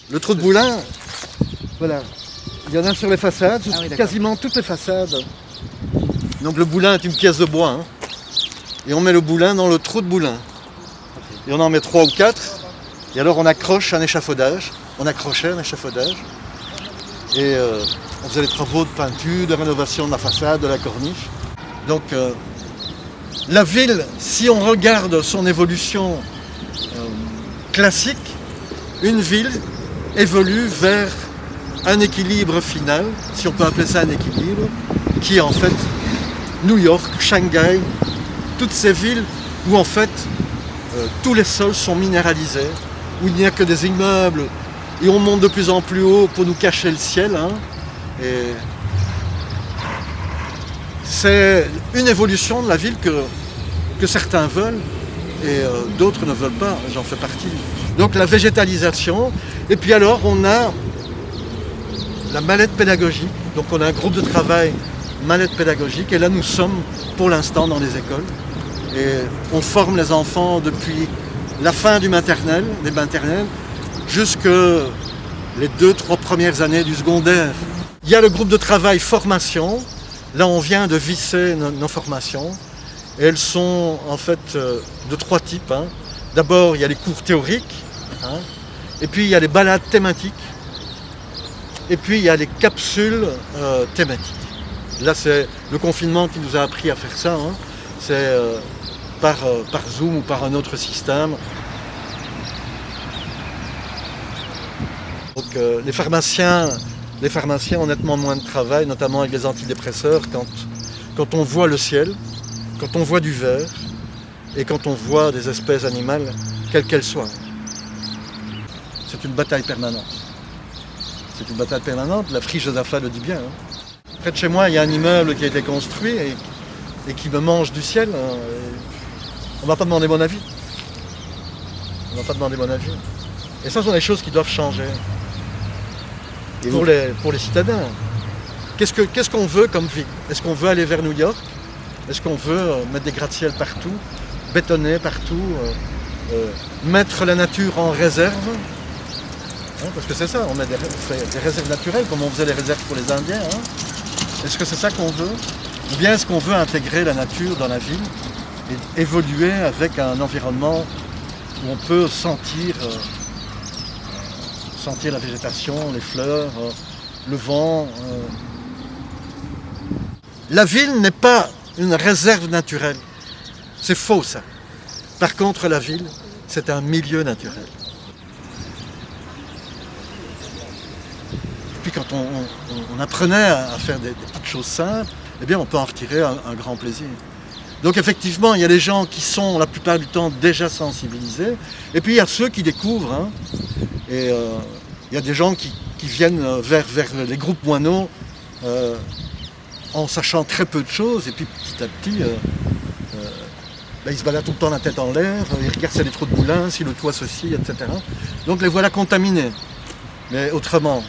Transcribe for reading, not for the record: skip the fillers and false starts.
Le trou de boulin, voilà. Il y en a sur les façades, sur quasiment toutes les façades. Donc le boulin est une pièce de bois. Hein. Et on met le boulin dans le trou de boulin. Et on en met 3 ou 4. Et alors on accroche un échafaudage. On accrochait un échafaudage. Et on faisait les travaux de peinture, de rénovation de la façade, de la corniche. Donc la ville, si on regarde son évolution classique, une ville évolue vers un équilibre final, si on peut appeler ça un équilibre, qui est en fait New York, Shanghai, toutes ces villes où en fait tous les sols sont minéralisés, où il n'y a que des immeubles et on monte de plus en plus haut pour nous cacher le ciel. Hein, et c'est une évolution de la ville que certains veulent et d'autres ne veulent pas, j'en fais partie. Donc la végétalisation, et puis alors on a la mallette pédagogique, donc on a un groupe de travail mallette pédagogique, et là nous sommes pour l'instant dans les écoles, et on forme les enfants depuis la fin du maternel, des maternelles, jusque les 2-3 premières années du secondaire. Il y a le groupe de travail formation, là on vient de visser nos formations, et elles sont en fait de 3 types. Hein. D'abord il y a les cours théoriques, hein, et puis il y a les balades thématiques, et puis il y a les capsules thématiques. Là c'est le confinement qui nous a appris à faire ça, hein. C'est par Zoom ou par un autre système. Donc les pharmaciens ont nettement moins de travail, notamment avec les antidépresseurs, quand on voit le ciel, quand on voit du vert et quand on voit des espèces animales, quelles qu'elles soient. C'est une bataille permanente. C'est une bataille permanente, la friche Josaphat le dit bien. Hein. Près de chez moi, il y a un immeuble qui a été construit et qui me mange du ciel. Hein, on ne va pas demander mon avis. On ne va pas demander mon avis. Et ça, ce sont des choses qui doivent changer. Pour les citadins. Qu'est-ce qu'on veut comme vie? Est-ce qu'on veut aller vers New York? Est-ce qu'on veut mettre des gratte-ciels partout, bétonner partout, mettre la nature en réserve? Hein, parce que c'est ça, on met des réserves naturelles comme on faisait les réserves pour les Indiens. Hein. Est-ce que c'est ça qu'on veut? Ou bien est-ce qu'on veut intégrer la nature dans la ville et évoluer avec un environnement où on peut sentir la végétation, les fleurs, le vent. La ville n'est pas une réserve naturelle. C'est faux ça. Par contre, la ville, c'est un milieu naturel. Et puis quand on apprenait à faire des petites choses simples, eh bien on peut en retirer un grand plaisir. Donc effectivement, il y a des gens qui sont la plupart du temps déjà sensibilisés, et puis il y a ceux qui découvrent. Hein, et il y a des gens qui viennent vers les groupes moineaux en sachant très peu de choses, et puis petit à petit, ils se baladent tout le temps la tête en l'air, ils regardent s'il y a des trous de boulin, si le toit ceci, etc. Donc les voilà contaminés. Mais autrement.